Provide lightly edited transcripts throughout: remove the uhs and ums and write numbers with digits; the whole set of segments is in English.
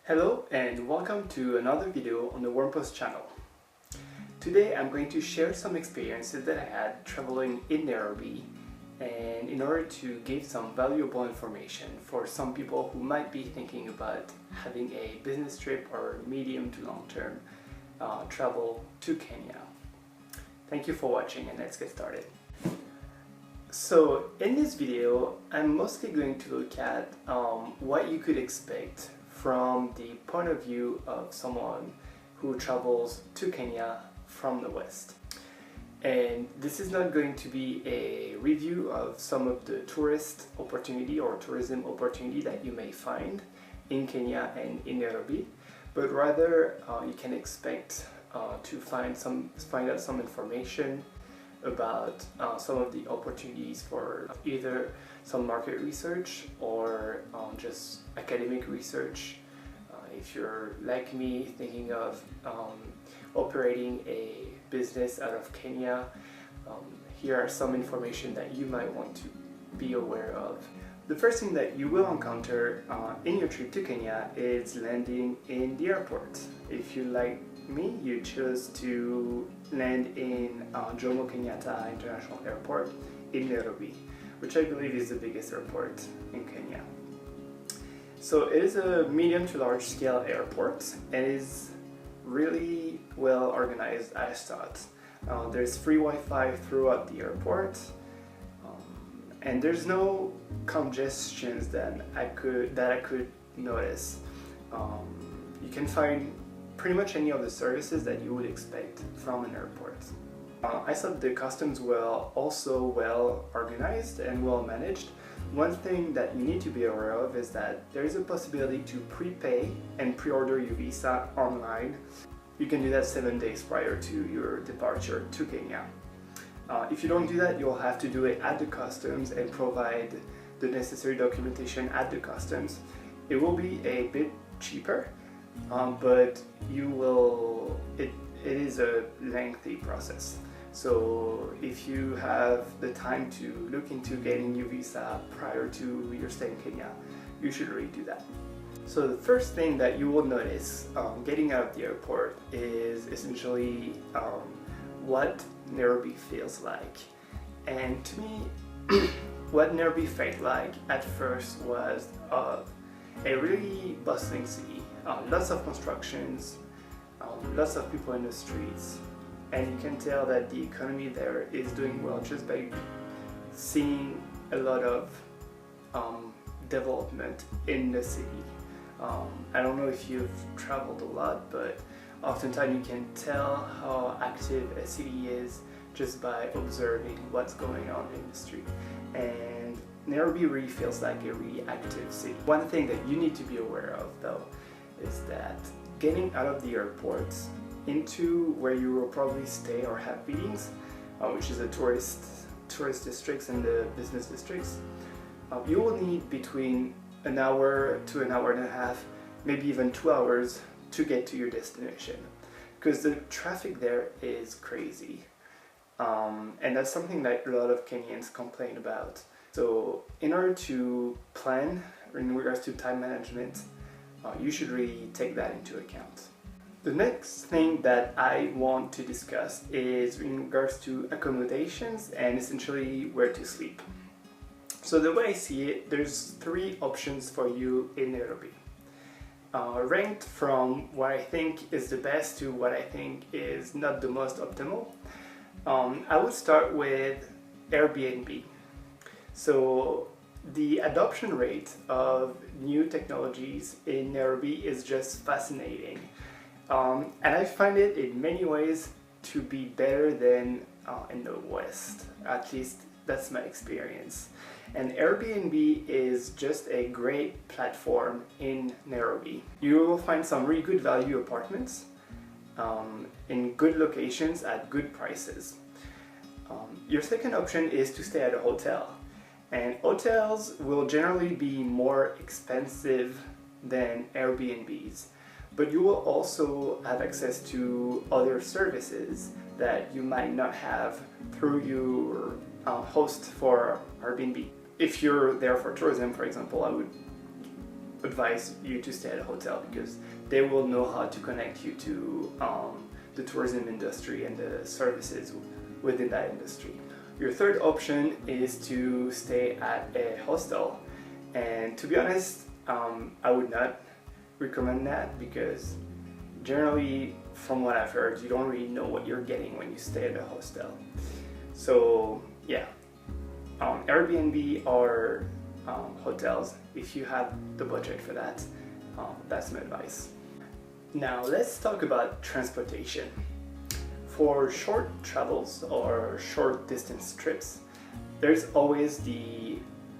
Hello and welcome to another video on the Wormpost channel. Today I'm going to share some experiences that I had traveling in Nairobi, and in order to give some valuable information for some people who might be thinking about having a business trip or medium to long term travel to Kenya. Thank you for watching and let's get started. So in this video I'm mostly going to look at what you could expect from the point of view of someone who travels to Kenya from the West. And this is not going to be a review of some of the tourist opportunity or tourism opportunity that you may find in Kenya and in Nairobi, but rather you can expect to find out some information about some of the opportunities for either some market research or just academic research. If you're like me thinking of operating a business out of Kenya, here are some information that you might want to be aware of. The first thing that you will encounter in your trip to Kenya is landing in the airport. If you like me, you chose to land in Jomo Kenyatta International Airport in Nairobi, which I believe is the biggest airport in Kenya. So it is a medium to large scale airport and is really well organized, I thought. There's free Wi-Fi throughout the airport, and there's no congestions that I could notice. You can find pretty much any of the services that you would expect from an airport. I thought the customs were also well organized and well managed. One thing that you need to be aware of is that there is a possibility to prepay and pre-order your visa online. You can do that 7 days prior to your departure to Kenya. If you don't do that, you'll have to do it at the customs and provide the necessary documentation at the customs. It will be a bit cheaper, but it is a lengthy process. So if you have the time to look into getting your visa prior to your stay in Kenya, you should really do that. So the first thing that you will notice getting out of the airport is essentially what Nairobi feels like. And to me, what Nairobi felt like at first was a really bustling city. Lots of constructions, lots of people in the streets, and you can tell that the economy there is doing well just by seeing a lot of development in the city. I don't know if you've traveled a lot, but oftentimes you can tell how active a city is just by observing what's going on in the street. And Nairobi really feels like a really active city. One thing that you need to be aware of though is that getting out of the airport into where you will probably stay or have meetings, which is the tourist districts and the business districts, you will need between an hour to an hour and a half, maybe even 2 hours to get to your destination, because the traffic there is crazy, and that's something that a lot of Kenyans complain about. So in order to plan in regards to time management, you should really take that into account. The next thing that I want to discuss is in regards to accommodations and essentially where to sleep. So the way I see it, there's 3 options for you in Nairobi, ranked from what I think is the best to what I think is not the most optimal. I would start with Airbnb. So the adoption rate of new technologies in Nairobi is just fascinating. And I find it in many ways to be better than in the West. At least that's my experience. And Airbnb is just a great platform in Nairobi. You will find some really good value apartments in good locations at good prices. Your second option is to stay at a hotel. And hotels will generally be more expensive than Airbnbs, but you will also have access to other services that you might not have through your host for Airbnb. If you're there for tourism, for example, I would advise you to stay at a hotel because they will know how to connect you to the tourism industry and the services within that industry. Your third option is to stay at a hostel, and to be honest, I would not recommend that because generally, from what I've heard, you don't really know what you're getting when you stay at a hostel. So yeah, Airbnb or hotels, if you have the budget for that, that's my advice. Now let's talk about transportation. For short travels or short distance trips, there's always the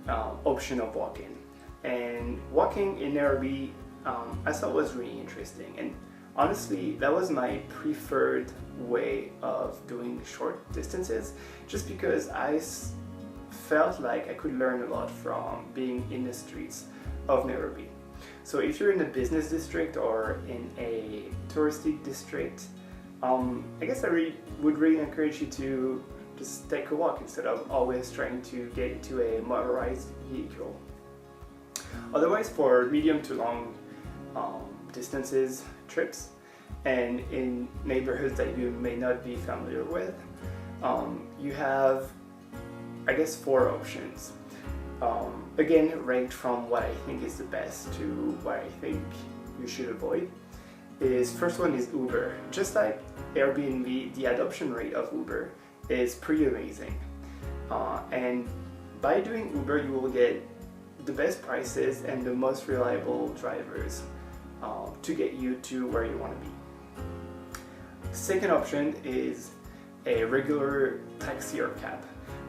option of walking. And walking in Nairobi, I thought was really interesting. And honestly, that was my preferred way of doing short distances, just because I felt like I could learn a lot from being in the streets of Nairobi. So if you're in a business district or in a touristy district, I guess I would really encourage you to just take a walk instead of always trying to get into a motorized vehicle. Otherwise, for medium to long distances trips and in neighborhoods that you may not be familiar with, you have, I guess, 4 options. Again, ranked from what I think is the best to what I think you should avoid. First one is Uber. Just like Airbnb, the adoption rate of Uber is pretty amazing. And by doing Uber, you will get the best prices and the most reliable drivers to get you to where you want to be. Second option is a regular taxi or cab.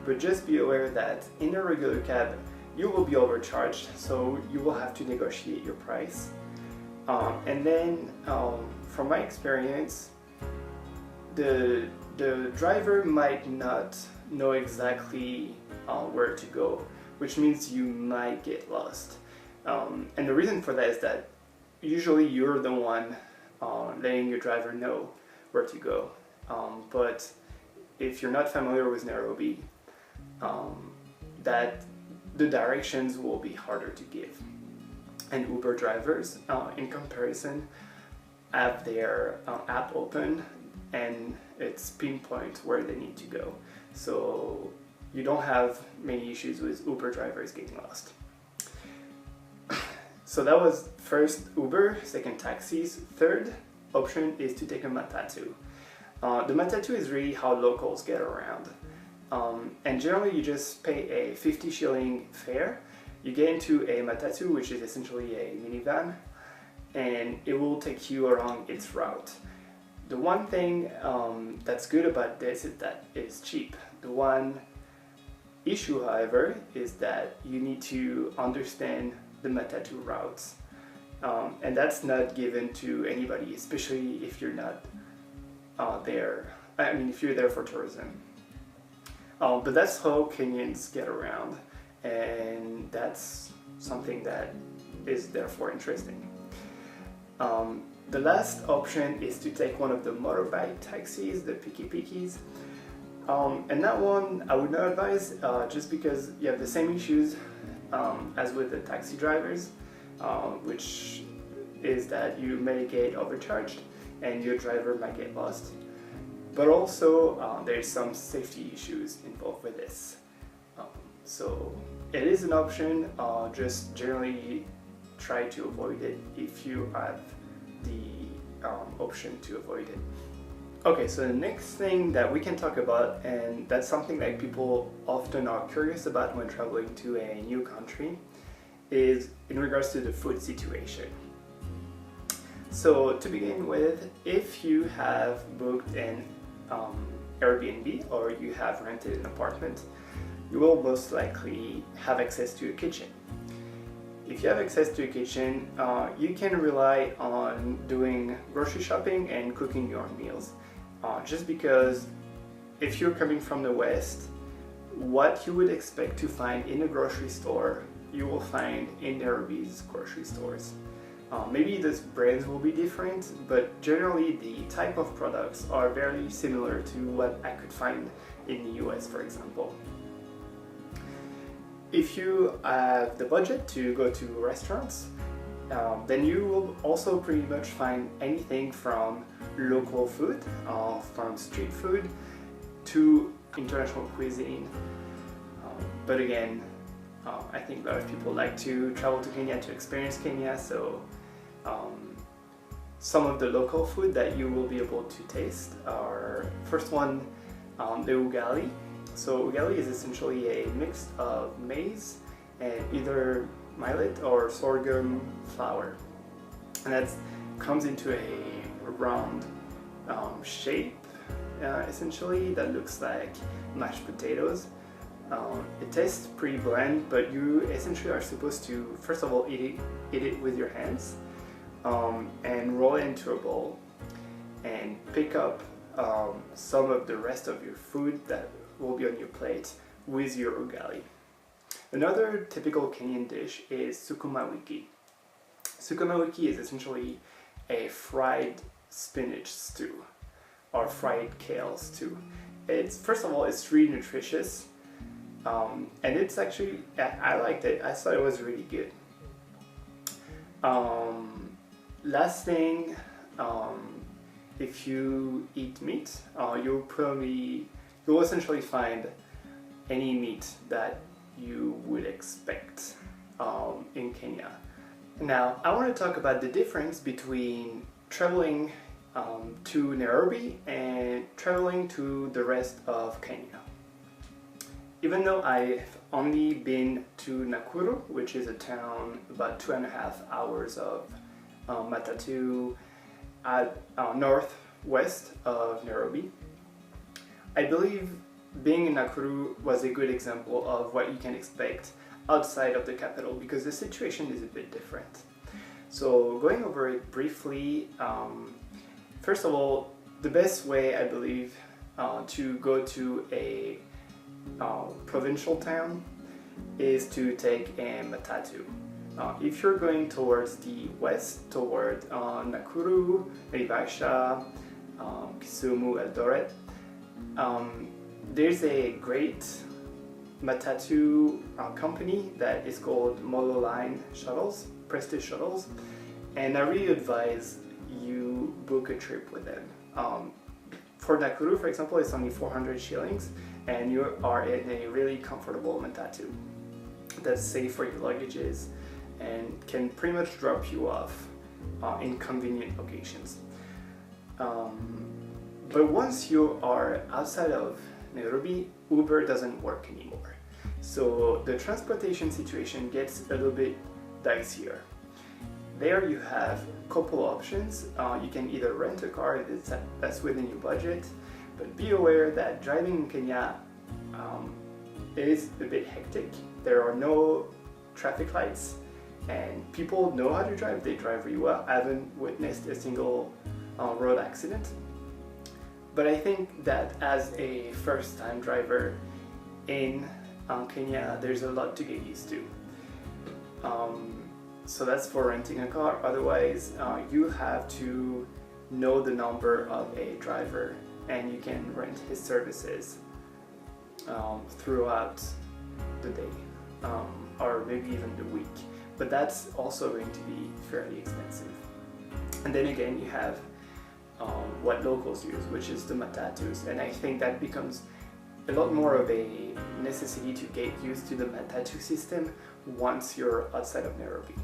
But just be aware that in a regular cab, you will be overcharged, so you will have to negotiate your price. And then, from my experience, the driver might not know exactly where to go, which means you might get lost. And the reason for that is that usually you're the one letting your driver know where to go. But if you're not familiar with Nairobi, that the directions will be harder to give. And Uber drivers, in comparison, have their app open and it's pinpoint where they need to go. So you don't have many issues with Uber drivers getting lost. So that was first Uber, second taxis. Third option is to take a matatu. The matatu is really how locals get around. And generally you just pay a 50 shilling fare. You get into a matatu, which is essentially a minivan, and it will take you along its route. The one thing that's good about this is that it's cheap. The one issue, however, is that you need to understand the matatu routes. And that's not given to anybody, especially if you're not there. I mean, if you're there for tourism. But that's how Kenyans get around, and that's something that is therefore interesting. The last option is to take one of the motorbike taxis, the piki-pikis. And that one I would not advise, just because you have the same issues as with the taxi drivers, which is that you may get overcharged and your driver might get lost. But also there's some safety issues involved with this. So it is an option, just generally try to avoid it if you have the option to avoid it. Okay, so the next thing that we can talk about, and that's something that people often are curious about when traveling to a new country, is in regards to the food situation. So to begin with, if you have booked an Airbnb or you have rented an apartment, you will most likely have access to a kitchen. If you have access to a kitchen, you can rely on doing grocery shopping and cooking your own meals. Just because if you're coming from the West, what you would expect to find in a grocery store, you will find in Nairobi's grocery stores. Maybe the brands will be different, but generally the type of products are very similar to what I could find in the US, for example. If you have the budget to go to restaurants, Then you will also pretty much find anything from local food, from street food, to international cuisine. But again, I think a lot of people like to travel to Kenya to experience Kenya, so some of the local food that you will be able to taste are, first one, the ugali. So ugali is essentially a mix of maize and either millet or sorghum flour, and that comes into a round shape, essentially, that looks like mashed potatoes. It tastes pretty bland, but you essentially are supposed to, first of all, eat it with your hands, and roll it into a bowl and pick up some of the rest of your food that will be on your plate with your ugali. Another typical Kenyan dish is sukuma wiki. Sukuma wiki is essentially a fried spinach stew or fried kale stew. First of all, it's really nutritious, and it's actually, I liked it. I thought it was really good. Last thing, if you eat meat, you'll essentially find any meat that you would expect in Kenya. Now, I want to talk about the difference between traveling to Nairobi and traveling to the rest of Kenya. Even though I've only been to Nakuru, which is a town about 2.5 hours of matatu at northwest of Nairobi, I believe being in Nakuru was a good example of what you can expect outside of the capital, because the situation is a bit different. So going over it briefly, first of all, the best way, I believe, to go to a provincial town is to take a matatu. If you're going towards the west, toward Nakuru, Naivasha, Kisumu, Eldoret, there's a great matatu company that is called Molo Line Shuttles, Prestige Shuttles, and I really advise you book a trip with them. For Nakuru, for example, it's only 400 shillings, and you are in a really comfortable matatu that's safe for your luggages and can pretty much drop you off in convenient locations. But once you are outside of Nairobi, Uber doesn't work anymore. So the transportation situation gets a little bit dicier. There you have a couple options. You can either rent a car if that's within your budget, but be aware that driving in Kenya is a bit hectic. There are no traffic lights, and people know how to drive. They drive really well. I haven't witnessed a single road accident. But I think that as a first-time driver in Kenya, there's a lot to get used to. So that's for renting a car. Otherwise, you have to know the number of a driver, and you can rent his services throughout the day, or maybe even the week. But that's also going to be fairly expensive. And then again, you have what locals use, which is the matatus, and I think that becomes a lot more of a necessity to get used to the matatu system once you're outside of Nairobi.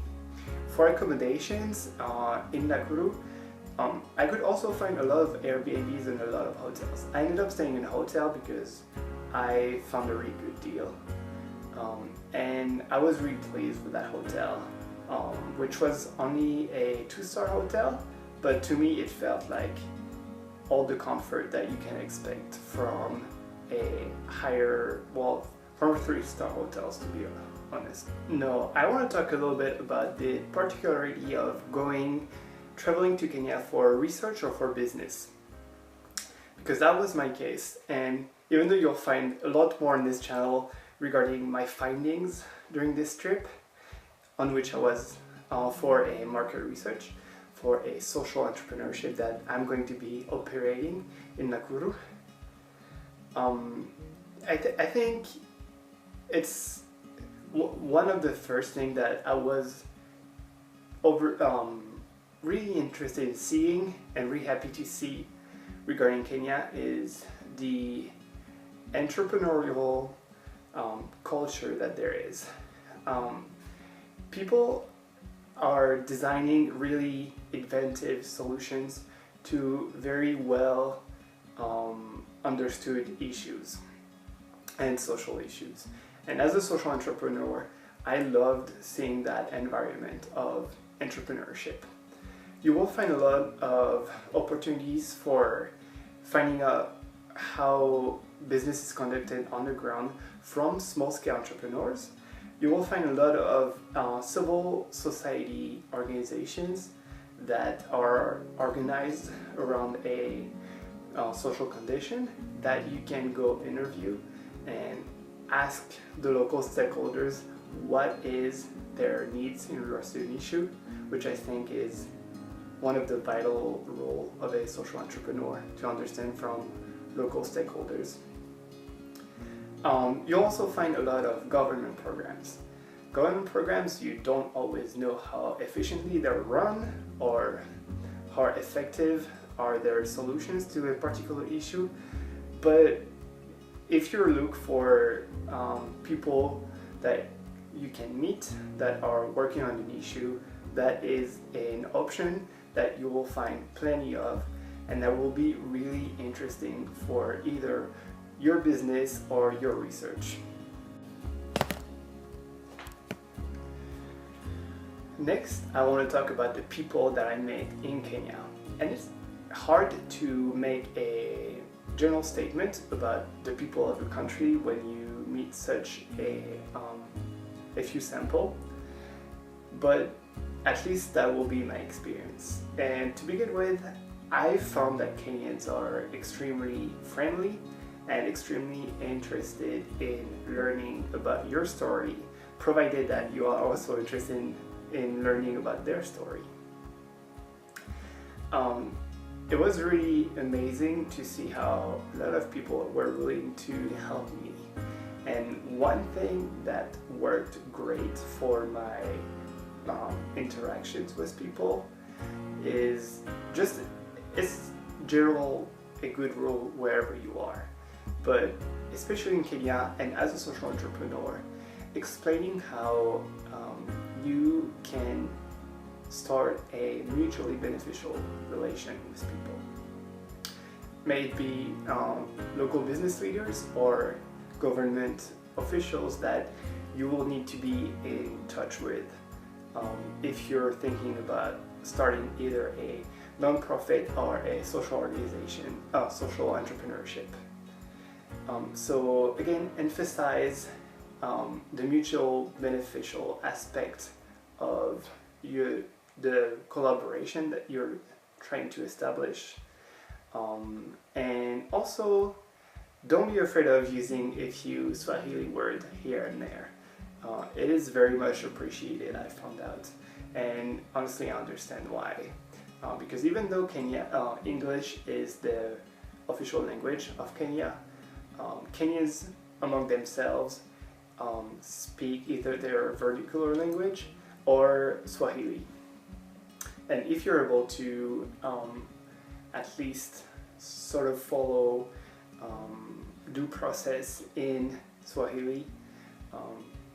For accommodations in Nakuru, I could also find a lot of Airbnbs and a lot of hotels. I ended up staying in a hotel because I found a really good deal, and I was really pleased with that hotel, which was only a 2-star hotel, but to me it felt like all the comfort that you can expect from a higher, well, from 3-star hotels, to be honest. No, I want to talk a little bit about the particularity of traveling to Kenya for research or for business, because that was my case. And even though you'll find a lot more on this channel regarding my findings during this trip, on which I was for a market research for a social entrepreneurship that I'm going to be operating in Nakuru. I think it's one of the first things that I was over really interested in seeing and really happy to see regarding Kenya is the entrepreneurial culture that there is. People are designing really inventive solutions to very well understood issues and social issues. And as a social entrepreneur, I loved seeing that environment of entrepreneurship. You will find a lot of opportunities for finding out how business is conducted on the ground from small-scale entrepreneurs. You will find a lot of civil society organizations that are organized around a social condition that you can go interview and ask the local stakeholders what is their needs in regards to an issue, which I think is one of the vital role of a social entrepreneur, to understand from local stakeholders. You'll also find a lot of government programs. Government programs, you don't always know how efficiently they're run or how effective are their solutions to a particular issue, but if you look for people that you can meet that are working on an issue, that is an option that you will find plenty of, and that will be really interesting for either your business or your research. Next, I want to talk about the people that I met in Kenya. And it's hard to make a general statement about the people of a country when you meet such a few sample, but at least that will be my experience. And to begin with, I found that Kenyans are extremely friendly and extremely interested in learning about your story, provided that you are also interested in learning about their story. It was really amazing to see how a lot of people were willing to help me. And one thing that worked great for my interactions with people is just, it's general a good rule wherever you are, but especially in Kenya and as a social entrepreneur, explaining how you can start a mutually beneficial relation with people. May it be local business leaders or government officials that you will need to be in touch with if you're thinking about starting either a non-profit or a social organization, social entrepreneurship. So again, emphasize the mutual beneficial aspect of the collaboration that you're trying to establish, and also don't be afraid of using a few Swahili words here and there. It is very much appreciated, I found out, and honestly I understand why, because even though English is the official language of Kenya, Kenyans among themselves speak either their vernacular language or Swahili. And if you're able to at least sort of follow due process in Swahili,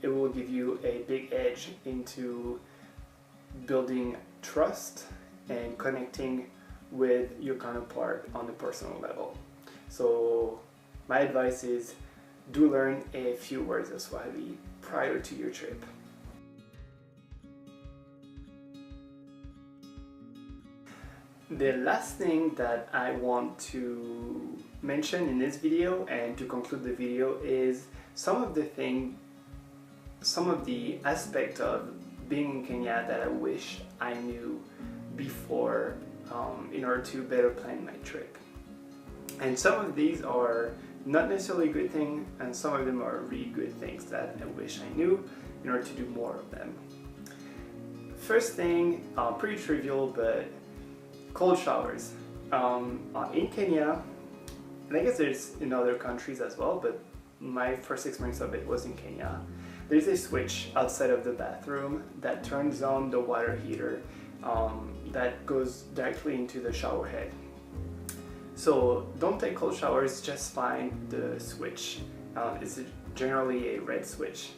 it will give you a big edge into building trust and connecting with your counterpart on the personal level. So my advice is, do learn a few words of Swahili prior to your trip. The last thing that I want to mention in this video and to conclude the video is some of the aspects of being in Kenya that I wish I knew before in order to better plan my trip. And some of these are not necessarily a good thing, and some of them are really good things that I wish I knew in order to do more of them. First thing, pretty trivial, but cold showers. In Kenya, and I guess there's in other countries as well, but my first experience of it was in Kenya. there's a switch outside of the bathroom that turns on the water heater that goes directly into the shower head. So don't take cold showers, just find the switch. It's generally a red switch,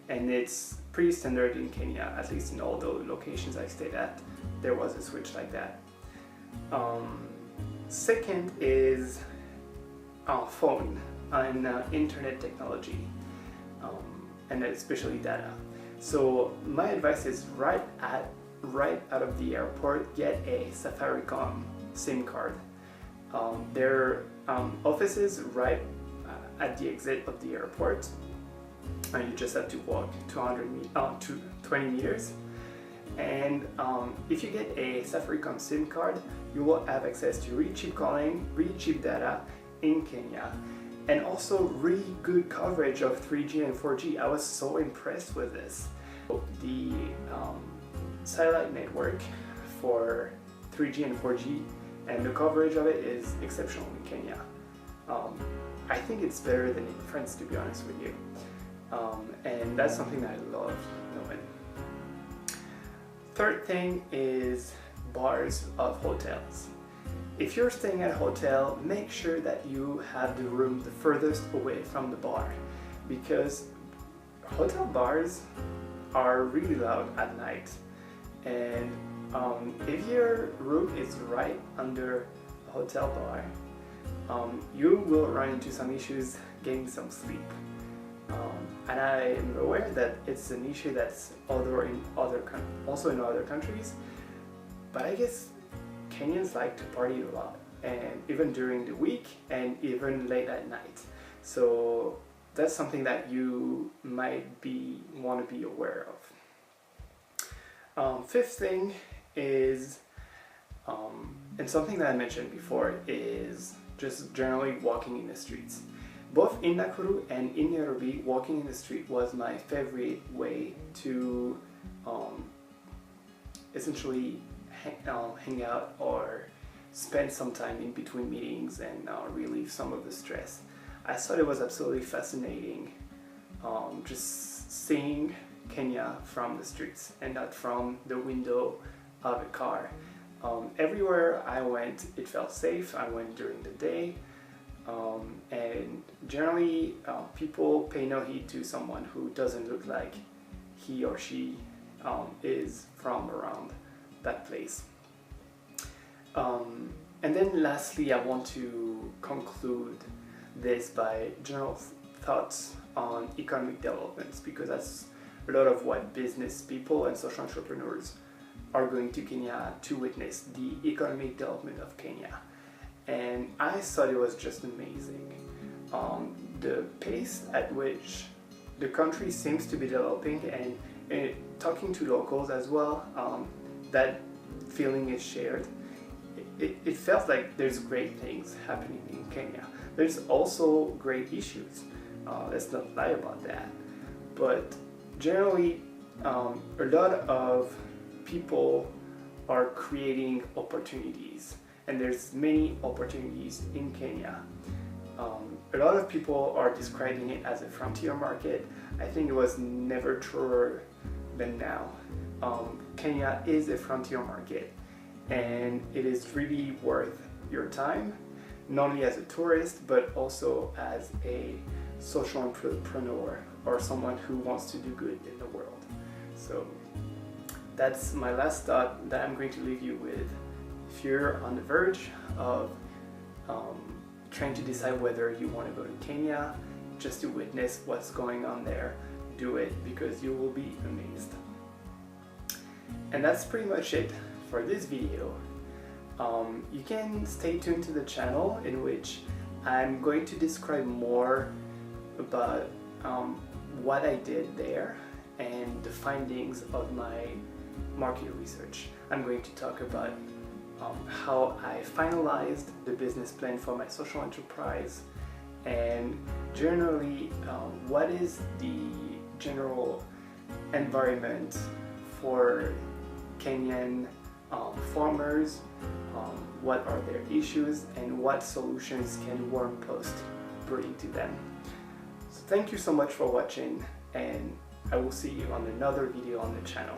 and it's pretty standard in Kenya, at least in all the locations I stayed at. There was a switch like that. Second is phone and internet technology, and especially data. So my advice is right out of the airport, get a Safaricom SIM card. Their offices right at the exit of the airport, and you just have to walk 20 meters. And if you get a Safaricom SIM card, you will have access to really cheap calling, really cheap data in Kenya, and also really good coverage of 3G and 4G. I was so impressed with this. The satellite network for 3G and 4G and the coverage of it is exceptional in Kenya. I think it's better than in France, to be honest with you. And that's something that I love knowing. Third thing is bars of hotels. If you're staying at a hotel, make sure that you have the room the furthest away from the bar, because hotel bars are really loud at night. And if your room is right under a hotel bar, you will run into some issues getting some sleep. And I am aware that it's an issue that's also in other countries, but I guess Kenyans like to party a lot, and even during the week and even late at night. So that's something that you might want to be aware of. Fifth thing is, and something that I mentioned before, is just generally walking in the streets. Both in Nakuru and in Nairobi, walking in the street was my favorite way to essentially hang out or spend some time in between meetings and relieve some of the stress. I thought it was absolutely fascinating just seeing Kenya from the streets and not from the window of a car. Everywhere I went, it felt safe. I went during the day. And generally people pay no heed to someone who doesn't look like he or she is from around that place. And then lastly, I want to conclude this by general thoughts on economic developments, because that's a lot of what business people and social entrepreneurs are going to Kenya to witness, the economic development of Kenya. And I thought it was just amazing. The pace at which the country seems to be developing, and talking to locals as well, that feeling is shared. It felt like there's great things happening in Kenya. There's also great issues. Let's not lie about that. But generally, a lot of people are creating opportunities. And there's many opportunities in Kenya. A lot of people are describing it as a frontier market. I think it was never truer than now. Kenya is a frontier market, and it is really worth your time, not only as a tourist, but also as a social entrepreneur or someone who wants to do good in the world. So that's my last thought that I'm going to leave you with. If you're on the verge of trying to decide whether you want to go to Kenya just to witness what's going on there, do it, because you will be amazed. And that's pretty much it for this video. You can stay tuned to the channel, in which I'm going to describe more about what I did there and the findings of my market research. I'm going to talk about how I finalized the business plan for my social enterprise, and generally what is the general environment for Kenyan farmers, what are their issues, and what solutions can Warm Post bring to them. So thank you so much for watching, and I will see you on another video on the channel.